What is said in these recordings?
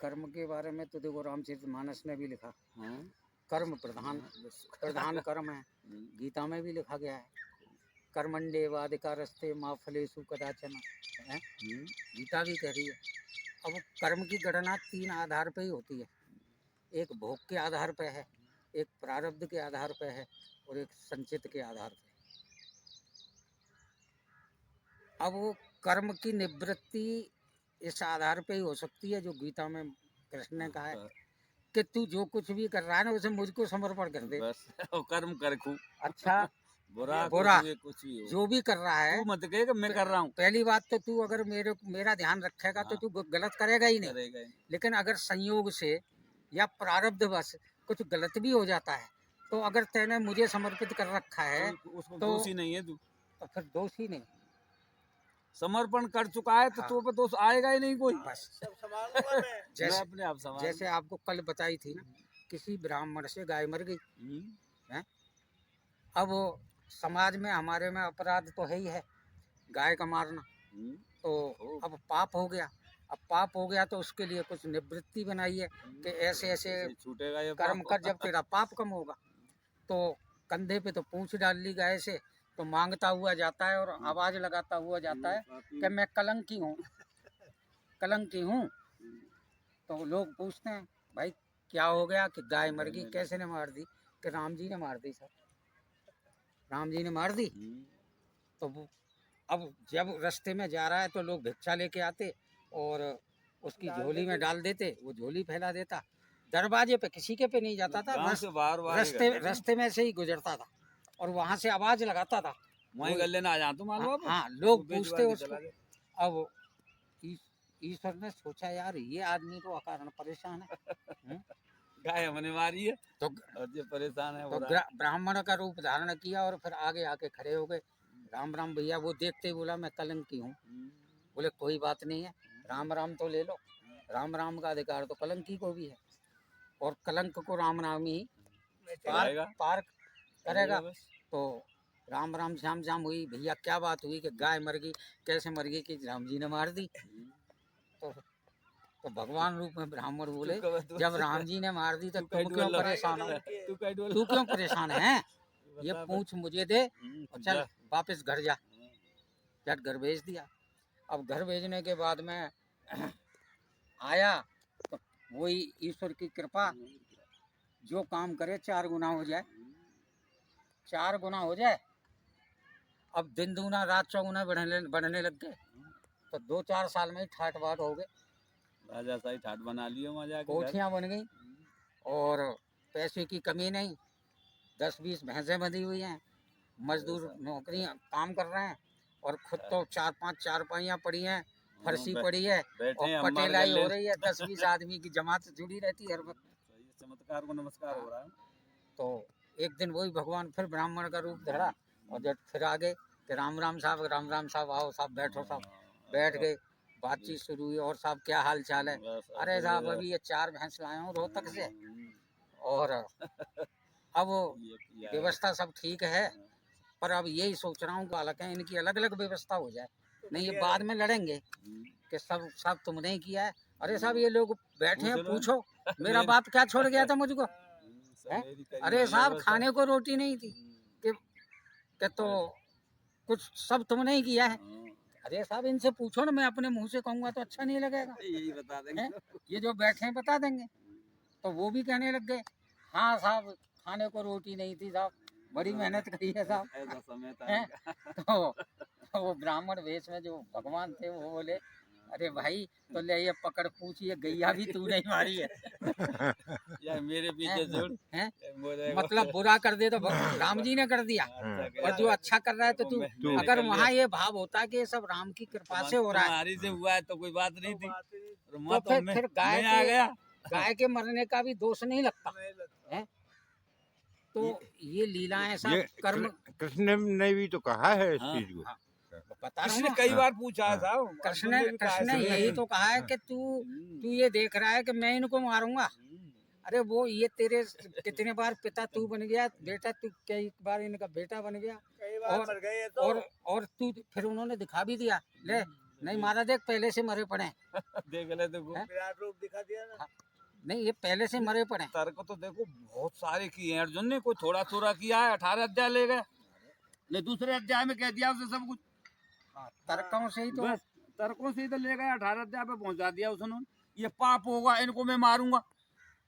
कर्म के बारे में तो देखो रामचरितमानस ने भी लिखा, हाँ कर्म प्रधान प्रधान कर्म है। गीता में भी लिखा गया है, कर्मण्डे वादिकारस्ते मा फलेषु कदाचन है, गीता भी कह रही है। अब कर्म की गणना 3 आधार पे ही होती है, एक भोग के आधार पे है, एक प्रारब्ध के आधार पे है और एक संचित के आधार पे। अब वो कर्म की निवृत्ति इस आधार पे ही हो सकती है जो गीता में कृष्ण ने कहा है कि तू जो कुछ भी कर रहा है ना उसे मुझको समर्पण कर दे, बस वो कर्म कर खूब अच्छा बुरा कुछ भी हो, जो भी कर रहा है तू मत कहे कि मैं कर रहा हूँ। पहली बात तो तू अगर मेरा ध्यान रखेगा तो तू गलत करेगा ही नहीं। लेकिन अगर संयोग से या प्रारब्ध वश कुछ गलत भी हो जाता है तो अगर तैने मुझे समर्पित कर रखा है उसको तो दोषी नहीं है तू, तो फिर दोष ही नहीं, समर्पण कर चुका है तो तू पे दोष आएगा ही नहीं कोई। बस जैसे अपने आप सवाल, जैसे आपको कल बताई थी ना, किसी ब्राह्मण से गाय मर गई है। अब समाज में हमारे में अपराध तो है ही है गाय का मारना, तो अब पाप हो गया। अब पाप हो गया तो उसके लिए कुछ निवृत्ति बनाई है कि ऐसे ऐसे छूटेगा ये कर्म कर जब तेरा पाप कम होगा। तो कंधे पे तो पूंछ डाल ली गाय से, तो मांगता हुआ जाता है और आवाज लगाता हुआ जाता है कि मैं कलंकी हूँ, कलंकी हूँ। तो लोग पूछते हैं भाई क्या हो गया कि गाय मर गई, कैसे ने मार दी? कि राम जी ने मार दी सर, राम जी ने मार दी। तो वो अब जब रास्ते में जा रहा है तो लोग भिक्षा लेके आते और उसकी झोली में डाल देते, वो झोली फैला देता, दरवाजे पे किसी के पे नहीं जाता था, रास्ते में से ही गुजरता था और वहां से आवाज लगाता था, वहीं गले ना आ जा तुम। हाँ लोग पूछते उसको। अब ईश्वर ने सोचा यार ये आदमी तो अकारण परेशान है, गाय हमने मारी है तो ये परेशान है, तो ब्राह्मण का रूप धारण किया और फिर आगे आके खड़े हो गए, राम राम भैया। वो देखते ही बोला मैं कलंकी हूँ। बोले कोई बात नहीं है, राम राम तो ले लो, राम राम का अधिकार तो कलंकी को भी है और कलंक को राम राम ही पार करेगा। तो राम राम श्याम श्याम हुई। भैया क्या बात हुई कि गाय मर गई, कैसे मर गई? कि राम जी ने मार दी। तो भगवान रूप में ब्राह्मण बोले जब राम जी ने मार दी तो तुम क्यों परेशान हो? तू क्यों परेशान है? ये पूछ मुझे दे और चल वापस घर जा। झट घर भेज दिया। अब घर भेजने के बाद में आया तो वही ईश्वर की कृपा, जो काम करे 4 गुना हो जाए, 4 गुना हो जाए। अब दिन दूना रात चौगुना बढ़ने लग गए। तो 2-4 साल में ही ठाट बाट हो गए, राजा साई ठाट बना लियो, मजा कोठियाँ बन गई और पैसे की कमी नहीं। 10-20 भैंसें बंधी हुई हैं, मजदूर नौकरी काम कर रहे हैं और खुद तो 4-5 चारपाइयाँ पड़ी हैं, फर्शी पड़ी है और पटेलाई हो रही है। 10-20 आदमी की जमात जुड़ी रहती है हर वक्त। चमत्कार को नमस्कार हो रहा है। तो एक दिन वही भगवान फिर ब्राह्मण का रूप धरा और जब फिर आ गए कि राम राम साहब, राम राम साहब, आओ साहब बैठो साहब। बैठ गए, बातचीत शुरू हुई। और साहब क्या हाल चाल है? अरे साहब अभी ये 4 भैंस लाए हूँ रोहतक से और अब व्यवस्था सब ठीक है, पर अब यही सोच रहा हूँ बालक है इनकी अलग अलग व्यवस्था हो जाए, नहीं ये बाद में लड़ेंगे कि सब तुमने ही किया है। अरे साहब ये लोग बैठे हैं, पूछो मेरा बाप क्या छोड़ गया था मुझको है? अरे साहब खाने को रोटी नहीं थी कि तो कुछ सब तुमने ही किया है। अरे साहब इनसे पूछो ना, मैं अपने मुंह से कहूँगा तो अच्छा नहीं लगेगा, यही बता देंगे ये जो बैठे हैं बता देंगे। तो वो भी कहने लग गए हाँ साहब खाने को रोटी नहीं थी साहब, बड़ी मेहनत करी है साहब। ऐसा समय था तो वो ब्राह्मण वेश में जो भगवान थे वो बोले अरे भाई तो ले ये पकड़ पूछिए गैया भी तू नहीं मारी है यार मेरे पीछे जोड़ है? मतलब बुरा कर दे तो राम जी ने कर दिया और जो अच्छा कर रहा है तो तू अगर वहाँ ये भाव होता कि ये सब राम की कृपा से हो रहा है से हुआ है तो कोई बात नहीं थी, तो फिर गाय के मरने का भी दोष नहीं लगता है। तो ये लीलाएं सब कर्म, कृष्ण ने भी तो कहा है इस चीज को। पता कृष्ण ने कई बार पूछा है साहब, कृष्ण ने यही तो कहा है कि तू ये देख रहा है कि मैं इनको मारूंगा। अरे वो ये तेरे कितने बार पिता तू बन गया, बेटा तू कई बार इनका बेटा बन गया और तू फिर उन्होंने दिखा भी दिया, ले नहीं महाराज देख पहले से मरे पड़े हैं। देख ले देखो हैं? विराट रूप दिखा दिया ना। नहीं ये पहले से मरे पड़े हैं। तर्क तो देखो बहुत सारे किए हैं अर्जुन ने, कोई थोड़ा थोड़ा किया है, 18 अध्याय ले गए, ले दूसरे अध्याय में कह दिया उसे सब कुछ, हाँ, तर्कों से ही तो बस तर्कों से ही तो ले गए, 18 अध्याय पे पहुंचा दिया उसने। ये पाप होगा, इनको मैं मारूंगा,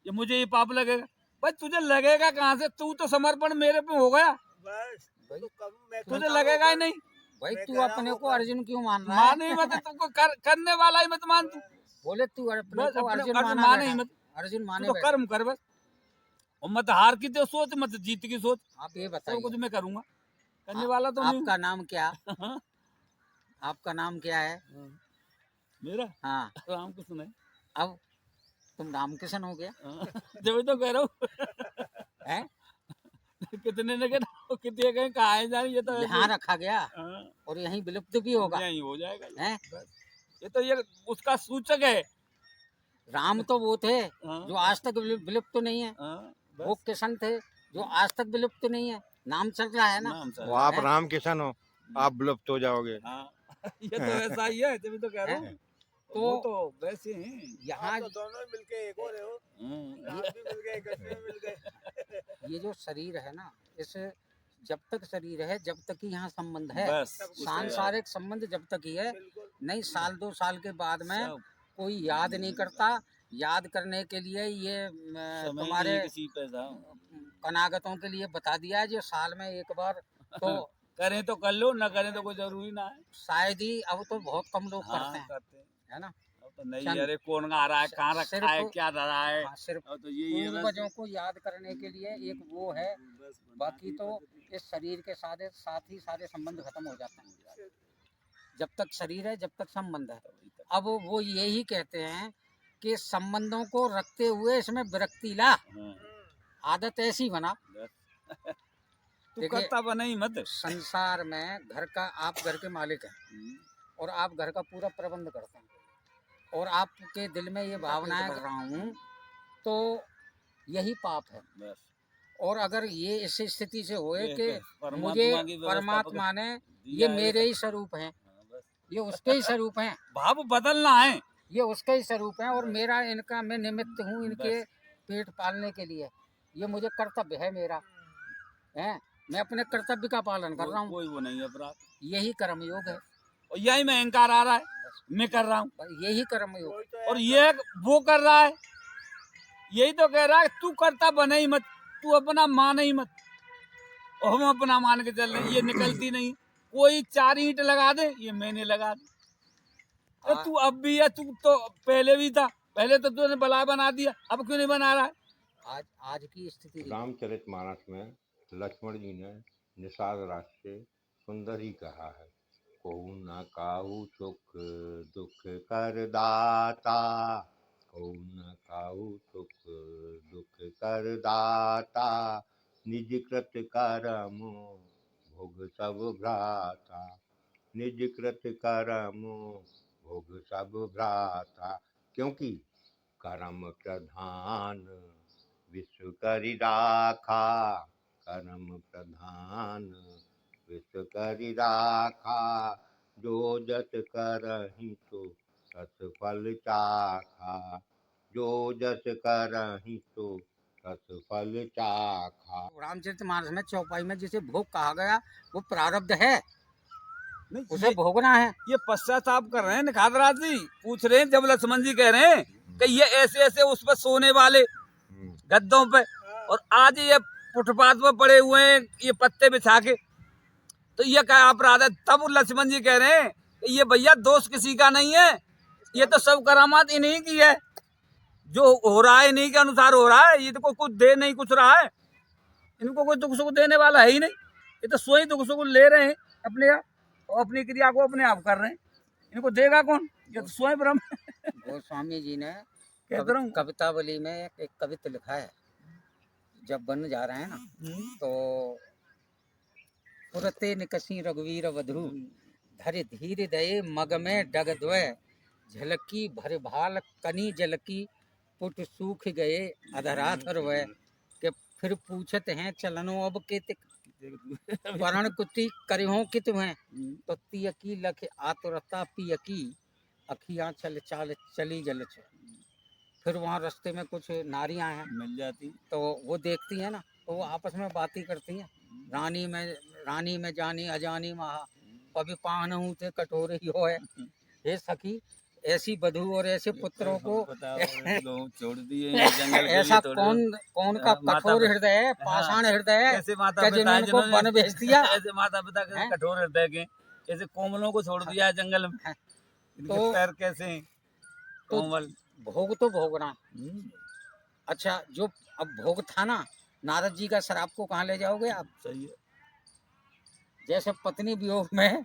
ये मुझे ये पाप लगेगा। भाई तुझे लगेगा कहाँ से, तू तो समर्पण मेरे पे हो गया, बस भाई तो कब मैं तुझे लगेगा ही नहीं। भाई मैं तू कह रहा अपने हूँ को अर्जुन क्यों मान रहा मान है? ही मत, तुमको करने वाला ही मत मान तू, बोले तू अपने बस को अपने अर्जुन अर्जुन माना माने ही बैठा। मत, अर्जुन तू माने तो बैठा। कर्म कर बस, और मत हार की तो सोच, मत जीत की सोच, आप ये सब बताइए कुछ मैं करूंगा, करने वाला तो नहीं आपका नाम क्या? हूँ। आपका नाम क्या है? मेरा हाँ रामकृष्ण है। अब तुम रामकिशन हो गया जब तो कह रहा हूँ है? कितने ने कहना, कितने कहीं कहा है जानी, ये तो ऐसे यहाँ ही। रखा गया हाँ, और यहीं विलुप्त भी होगा यहीं हो जाएगा ये। है? ये तो ये उसका सूचक है। राम तो वो थे हाँ, जो आज तक विलुप्त तो नहीं है, हाँ, बस, वो किशन थे जो आज तक विलुप्त तो नहीं है, नाम चल रहा है ना। नाम से। वो आप हैं? राम किशन हो, आप विलुप्त हो जाओगे। हाँ, ये तो ऐसा ही है, तभी तो कह रहा हूँ। तो वो तो वैसे हैं। यहाँ तो दोनों मिलके एक और हो, हाँ, राम भी मिल गए, कृष्ण भी मिल गए। ये जो शरीर है ना, इस जब तक शरीर है जब तक ही यहाँ संबंध है, बस सांसारिक संबंध जब तक ही है। बिल्कुल नहीं साल 2 साल के बाद में सब कोई याद नहीं करता। याद करने के लिए ये समय तुम्हारे नहीं किसी पे जाओ। अनागतों के लिए बता दिया है जो साल में एक बार तो करें तो कर लो, ना करें तो कोई जरूरी ना है। शायद ही, अब तो बहुत कम लोग हाँ, करते हैं, करते हैं। है ना। अब तो नहीं, सन- अरे कौन आ रहा है, कहाँ रखा है, सिर्फ- क्या धरा है, हाँ, सिर्फ अब तो यही है बस। पूर्वजों को याद करने के लिए एक वो है, बस, बाकी तो इस शरीर के साथ ही सारे संबंध खत्म हो जाते हैं। जब तक शरीर है जब तक संबंध है। अब वो यही कहते हैं कि संबंधों को रखते हुए इसमें विरक्ति ला, हाँ, आदत ऐसी बना। तू देखिए, करता बना ही मत। संसार में घर का, आप घर के मालिक हैं और आप घर का पूरा प्रबंध करते हैं और आपके दिल में ये भावनाएं कर रहा हूँ तो यही पाप है। बस और अगर ये इस स्थिति से होए ये कि परमात्मा मुझे की व्यवस्था परमात्मा ने दिया ये है, मेरे ही स्वरूप हैं, हाँ, बस। ये उसके ही स्वरूप हैं, भाव बदलना है। ये उसके ही स्वरूप हैं और मेरा इनका मैं निमित्त हूँ इनके पेट पालने के लिए। ये मुझे कर्तव्य है मेरा, है, मैं अपने कर्तव्य का पालन कर रहा हूँ। कोई वो नहीं है अपराध, यही कर्मयोग है, और यही में अहंकार आ रहा है, मैं कर रहा हूँ, यही कर्मयोग। कोई तो और ये वो कर रहा है। यही तो कह रहा है, तू करता बने ही मत, तू अपना मान ही मत, और हम अपना मान के चल रहे हैं। ये निकलती नहीं, कोई 4 ईंट लगा दे, ये मैंने लगा दी। अरे तू अब भी है, तू तो पहले भी था, पहले तो तूने बला बना दिया, अब क्यों नहीं बना रहा है? आज की स्थिति रामचरितमानस में लक्ष्मण जी ने निषाद राज से सुंदर ही कहा है, कहू न काहू सुख दुख कर दाता, कहू न काहू सुख दुख कर दाता, निज कृत करम भोग सब भ्राता, निज कृत करम भोग सब भ्राता। क्योंकि कर्म प्रधान विश्व करि राखा, कर्म प्रधान विश्व करि राखा, जो जस करहि तो तस फल चाखा, जो जस करहि तो तस फल चाखा। रामचरितमानस में चौपाई में जिसे भोग कहा गया वो प्रारब्ध है, नहीं, उसे भोगना है। ये पश्चाताप कर रहे हैं निखादराज जी, पूछ रहे हैं, जब लक्ष्मण जी कह रहे हैं कि ये ऐसे ऐसे उस पर सोने वाले गद्दों पे, और आज ये फुटपाथ पर पड़े हुए हैं ये पत्ते बिछा के, तो ये क्या अपराध है? तब लक्ष्मण जी कह रहे हैं कि ये भैया दोष किसी का नहीं है, ये तो सब करामात इन्हीं की है, जो हो रहा है इन्हीं के अनुसार हो रहा है। ये तो कोई कुछ दे नहीं कुछ रहा है, इनको कोई दुख सुख देने वाला है ही नहीं, ये तो स्वयं दुख सुख ले रहे हैं अपने आप, और अपनी क्रिया को अपने आप कर रहे हैं। इनको देगा कौन? ये तो स्वयं ब्रह्म। गोस्वामी जी ने कहता रहूं। कवितावली में एक कवित्व लिखा है, जब वन जा रहे हैं ना तो पुरते निकसी रघुवीर वधु, धरि धीर दये मग में डग द्वय, झलकी भर भाल कनी जलकी, पुट सूख गए अधराधर वय। के फिर पूछत हैं चलनो अब के तिक, परण कुत्ती करिहो कि तुम्हें तो तियकी लख आतुरता पियकी अखियां चल चाल चली जल छ। फिर वहाँ रास्ते में कुछ नारियां हैं मिल जाती, तो वो देखती हैं ना, तो वो आपस में बातें करती हैं। रानी में जानी अजानी महा कभी पानहु थे कटोरे हो है। हे सखी, ऐसी बधू और ऐसे पुत्रों को छोड़ दिए हैं जंगल के ऐसा लिए थोड़े कौन का माता कठोर हृदय है, पाषाण हृदय है ऐसे माता क्या पिता जिन्होंने को जिन्होंने वन भेज दिया। ऐसे माता पिता के हैं? कठोर हृदय के ऐसे कोमलों को छोड़ दिया है जंगल में। हैं? इनके तो- पैर कैसे हैं तो कोमल। भोग तो भोगना। अच्छा, जो अब भोग था ना, नारद जी का शराब को कहाँ ले जाओगे आप? सही है। जैसे पत्नी वियोग में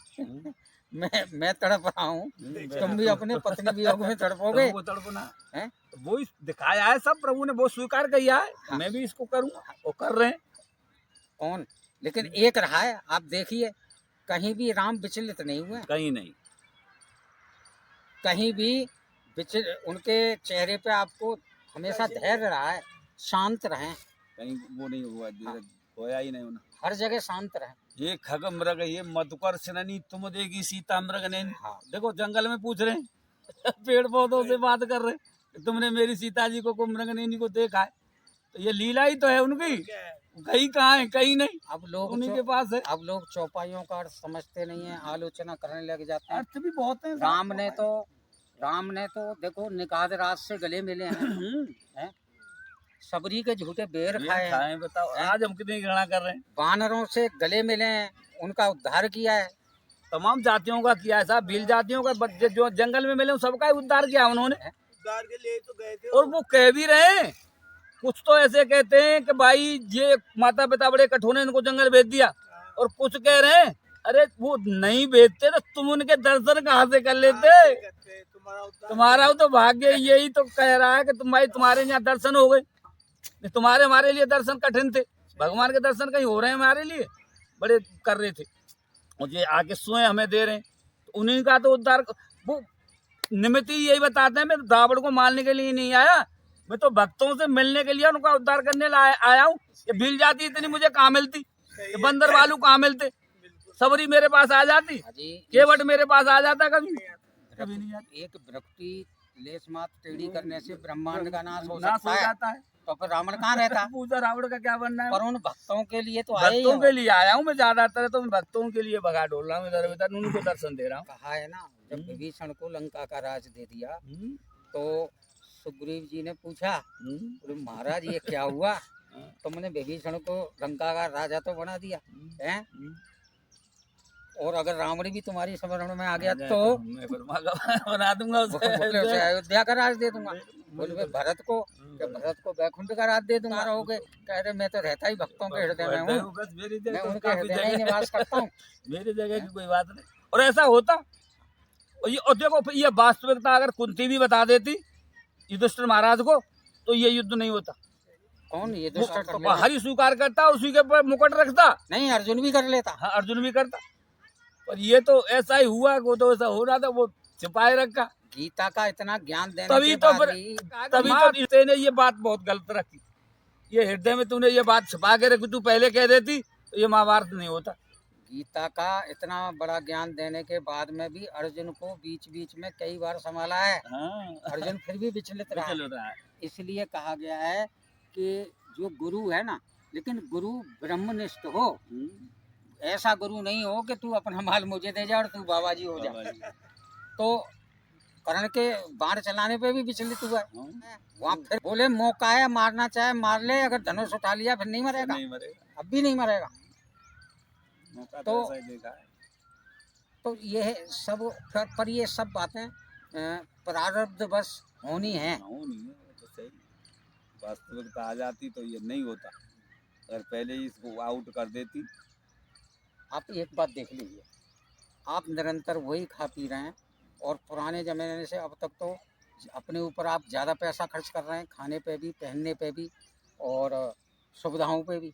मैं तड़प रहा हूँ, तुम भी अपने पत्नी वियोग में तड़पोगे। वो तड़पना हैं? वो ही दिखाया है, सब प्रभु ने वो स्वीकार किया है। हाँ। मैं भी इसको करूंगा, वो कर रहे हैं। कौन? लेकिन एक रहा है, आप देखिए, कहीं भी राम विचलित नहीं हुए, कहीं नहीं, कहीं भी उनके चेहरे पे आपको हमेशा धैर्य रहा है, शांत रहे, कहीं वो नहीं हुआ, धीरज होया ही नहीं उन्हें। हर जगह शांत रहे। ये खग मृग ये मधुकर श्रेणी तुम देगी सीता मृग ने। हाँ। देखो जंगल में पूछ रहे हैं पेड़ पौधों से बात कर रहे हैं, तुमने मेरी सीता जी को मृगनेनी को देखा है? तो ये लीला ही तो है उनकी, कहीं कहाँ है, कहीं नहीं, अब लोग उन्हीं के पास है। अब लोग चौपाइयों का अर्थ समझते नहीं है, आलोचना करने लग जाते हैं। अर्थ भी बहुत है। राम ने तो देखो निकाद राज से गले मिले हैं, सबरी के झूठे बेर खाए हैं, बताओ आज हम कितनी घृणा कर रहे हैं। वानरों से गले मिले हैं, उनका उद्धार किया है। तमाम जातियों का किया है साहब, भील जातियों का जो जंगल में मिले सबका ही उद्धार किया उन्होंने। उद्धार के लिए तो गए थे। और वो कह भी रहे हैं, कुछ तो ऐसे कहते हैं कि भाई ये माता पिता बड़े कठोर हैं, इनको जंगल भेज दिया, और कुछ कह रहे हैं अरे वो नहीं भेजते तो तुम उनके दर्शन कहाँ से कर लेते, तुम्हारा तो भाग्य यही तो कह रहा है कि तुम भाई तुम्हारे यहाँ दर्शन हो गए, तुम्हारे हमारे लिए दर्शन कठिन थे, भगवान के दर्शन कहीं हो रहे हैं हमारे लिए, बड़े कर रहे थे, और ये आगे स्वयं हमें दे रहे हैं, तो उन्हीं का तो उद्धार। वो निमित्त ही यही बताते हैं, मैं रावण को मारने के लिए नहीं आया, मैं तो भक्तों से मिलने के लिए उनका उद्धार करने आया हूँ। ये भील जाती इतनी मुझे कहाँ मिलती, ये बंदर वालू कहाँ मिलते, सबरी मेरे पास आ जाती, केवट मेरे पास आ जाता, कभी नहीं आती। एक वृक्ति लेस मात्र टेढ़ी करने से ब्रह्मांड का नाश हो जाता है, तो फिर रावण कहाँ रहता? पूजा रावण का क्या बनना है? पर उन भक्तों के लिए तो आए ही भक्तों हो। के लिए आया हूँ मैं, ज्यादातर तो मैं भक्तों के लिए भगा डोल रहा हूँ, इधर उधर उनको दर्शन दे रहा हूँ। कहा है ना, जब विभीषण को लंका का राज दे दिया तो सुग्रीव जी ने पूछा, बोले महाराज ये क्या हुआ, तुमने विभीषण को लंका का राजा तो बना दिया है, और अगर रावण भी तुम्हारी स्मरण में आ गया तो मैं बना दूंगा उसे, उसे अयोध्या का राज दे दूंगा। बोले भरत को वैकुंठ का राज दे दूंगा। रहोगे, कह रहे मैं तो रहता ही भक्तों के हृदय में हूँ, बस मेरी मैं जगह उनके हृदय में ही निवास करता हूँ। मेरी जगह की कोई बात नहीं। और ऐसा होता, और देखो ये वास्तविकता अगर कुंती भी बता देती युधिष्ठिर महाराज को तो ये युद्ध नहीं होता। कौन ये दुष्ट हरि स्वीकार करता, उसी के ऊपर मुकुट रखता। नहीं, अर्जुन भी कर लेता। हाँ, अर्जुन भी करता, पर ये तो ऐसा ही हुआ, वो तो ऐसा हो रहा था, वो छिपाए रखा। गीता का इतना ज्ञान देने तभी के तो बाद भी तभी तो तेने ये बात बहुत गलत रखी, ये हृदय में तूने ये बात छिपा के रखी, तू पहले कह देती तो ये महाभारत नहीं होता। गीता का इतना बड़ा ज्ञान देने के बाद में भी अर्जुन को बीच बीच में कई बार संभाला है। हाँ। अर्जुन फिर भी विचलित रहा है। इसलिए कहा गया है कि जो गुरु है ना, लेकिन गुरु ब्रह्मनिष्ठ हो, ऐसा गुरु नहीं हो कि तू अपना माल मुझे दे जा और तू बाबा जी हो जा। तो कर्ण के बाण चलाने पे भी विचलित हुआ। वहाँ फिर बोले मौका है, मारना चाहे मार ले, अगर धनुष उठा लिया फिर नहीं मरेगा, अब भी नहीं मरेगा। तो ये सब पर ये सब बातें प्रारब्ध बस होनी है। तो सही, वास्तविकता आ जाती तो ये नहीं होता, अगर पहले ही इसको आउट कर देती। आप एक बात देख लीजिए, आप निरंतर वही खा पी रहे हैं, और पुराने ज़माने से अब तक तो अपने ऊपर आप ज़्यादा पैसा खर्च कर रहे हैं, खाने पे भी, पहनने पे भी, और सुविधाओं पे भी,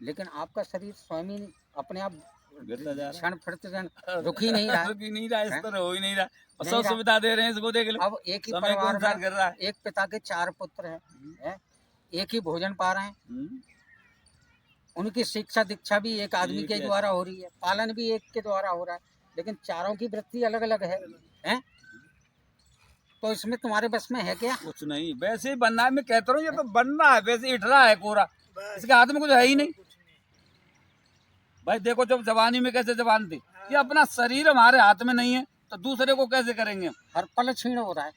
लेकिन आपका शरीर स्वयं ही अपने आप क्षण प्रतिक्षण रुक ही नहीं रहा, इस तरह हो ही नहीं रहा, और सब सुविधा दे रहे हैं, इसको देख लो। अब एक ही परिवार में एक पिता के 4 पुत्र हैं, एक ही भोजन पा रहे हैं, उनकी शिक्षा दीक्षा भी एक आदमी के द्वारा हो रही है, पालन भी एक के द्वारा हो रहा है, लेकिन चारों की वृत्ति अलग अलग है, हैं? तो इसमें तुम्हारे बस में है क्या? कुछ नहीं, वैसे ही बनना है। मैं कहता हूँ ये तो बनना है, वैसे इठ रहा है कोरा, बस इसके हाथ में कुछ है ही नहीं। कुछ नहीं। भाई देखो जब जवानी में कैसे जवान थी, ये अपना शरीर हमारे हाथ में नहीं है तो दूसरे को कैसे करेंगे हम? हर पल छीण हो रहा है।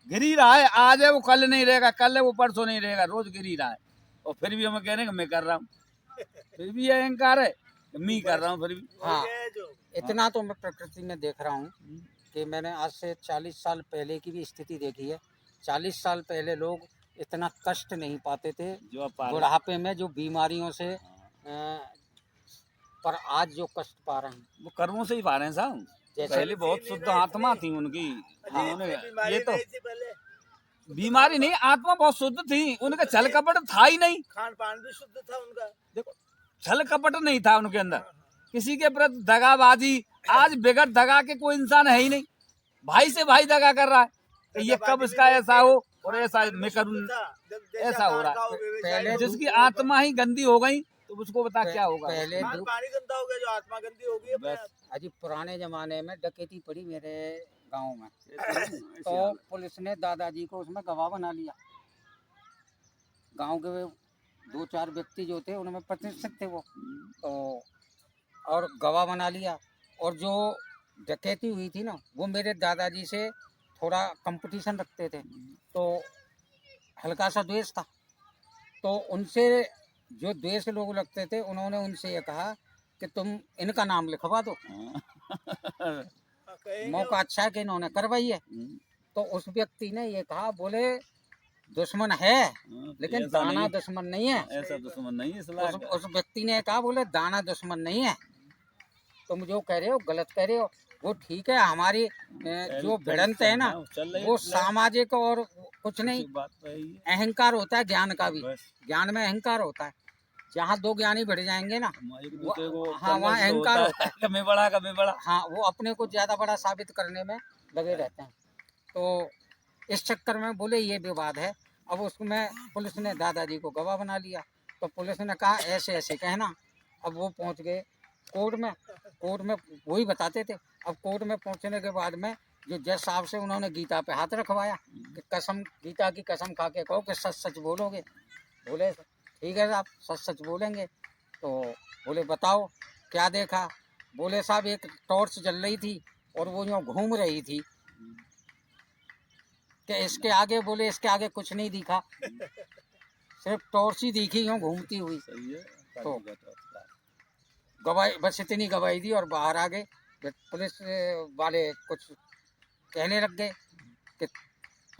गिर ही रहा है, आज है वो कल नहीं रहेगा, कल है वो परसों नहीं रहेगा, रोज गिर ही रहा है। और फिर भी हमें कह रहे हैं कि मैं कर रहा हूँ, फिर भी ये अहंकार है कि मैं कर रहा हूँ फिर भी। हो हाँ, गया जो इतना तो मैं प्रकृति में देख रहा हूँ कि मैंने आज से 40 साल पहले की भी स्थिति देखी है। 40 साल पहले लोग इतना कष्ट नहीं पाते थे जो आप पा रहे हैं। बुढ़ापे में, जो बीमारियों से पर आज जो कष्ट पा रहे हैं, वो कर्मों से ही पा रहे हैं साहब। जैसे पहले बहुत शुद्ध आत्मा थी उनकी, उन्होंने बीमारी ये तो नहीं थी पहले, बीमारी नहीं, आत्मा बहुत शुद्ध थी, उनका छल कपट था ही नहीं। खान पान भी शुद्ध था उनका। देखो छल कपट नहीं था उनके अंदर, किसी के प्रति दगाबाजी। आज बगैर दगा के कोई इंसान है ही नहीं, भाई से भाई दगा कर रहा है कि ये कब इसका ऐसा हो और ऐसा मैं करूँ, ऐसा हो रहा है। पहले जिसकी आत्मा ही गंदी हो गई तो उसको बता क्या होगा। पहले खान पानी गंदा हो गया, जो आत्मा गंदी हो गई अपने बस। आप। अजी पुराने जमाने में डकैती पड़ी मेरे गांव में, तो पुलिस ने दादाजी को उसमें गवाह बना लिया। गांव के 2-4 व्यक्ति जो थे उनमें प्रतिष्ठित थे वो, तो और गवाह बना लिया। और जो डकैती हुई थी ना, वो मेरे दादाजी से थोड़ा कंपटीशन रखते थे, तो हल्का सा द्वेष था। तो उनसे जो द्वेष लोग लगते थे, उन्होंने उनसे ये कहा कि तुम इनका नाम लिखवा दो, कहेंगे मौका अच्छा है कि इन्होंने करवाई है। तो उस व्यक्ति ने ये कहा, बोले दुश्मन है लेकिन ऐसा दाना नहीं, दुश्मन नहीं है। ऐसा दुश्मन नहीं है इसलिए। उस व्यक्ति ने कहा, बोले दाना दुश्मन नहीं है, तुम जो कह रहे हो गलत कह रहे हो। वो ठीक है, हमारी जो भिड़ंत है ना, वो सामाजिक और कुछ नहीं, बात तो है ही है। अहंकार होता है ज्ञान का भी। बस ज्ञान में अहंकार होता है, जहाँ दो ज्ञानी भिड़ जाएंगे ना, एक दूसरे को हाँ, वहाँ करने से अहंकार होता है। कभी बड़ा कभी बड़ा। हाँ, वो अपने को ज्यादा बड़ा साबित करने में लगे रहते हैं। तो इस चक्कर में बोले ये विवाद है। अब उसमें पुलिस ने दादाजी को गवाह बना लिया, तो पुलिस ने कहा ऐसे ऐसे कहना। अब वो पहुंच गए कोर्ट में, कोर्ट में वही बताते थे। अब कोर्ट में पहुंचने के बाद में जो जज साहब से उन्होंने गीता पे हाथ रखवाया कि कसम, गीता की कसम खा के कहो कि सच सच बोलोगे। बोले ठीक है साहब, सच सच बोलेंगे। तो बोले बताओ क्या देखा। बोले साहब एक टॉर्च जल रही थी और वो यूँ घूम रही थी, कि इसके आगे, बोले इसके आगे कुछ नहीं दिखा, सिर्फ टॉर्च ही दिखी यूँ घूमती हुई। सही है। तो गवाही, बस इतनी गवाही दी और बाहर आ गए। फिर पुलिस वाले कुछ कहने लग गए कि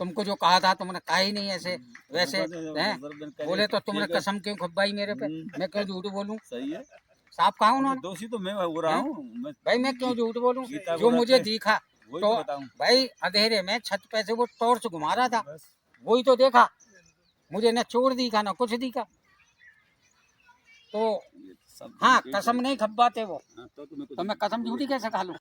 तुमको जो कहा था तुमने कहा ही नहीं ऐसे वैसे हैं। बोले तो तुमने कसम क्यों खब्बाई मेरे पे, मैं क्यों झूठ बोलूं। सही है। साफ कहा उन्होंने, दोषी तो मैं हो रहा हूँ, भाई मैं क्यों झूठ बोलूं, गीता जो को मुझे रखे, दिखा। वही तो तो बताऊं। भाई अंधेरे में छत पे से वो टॉर्च घुमा रहा था, बस वही तो देखा, मुझे न चोर दिखा ना कुछ दिखा। तो ये सब हाँ, ठीक कसम है। नहीं खब्बाते वो, हाँ, तो तुम्हें कुछ तो मैं कसम झूठी कैसे खा लूं।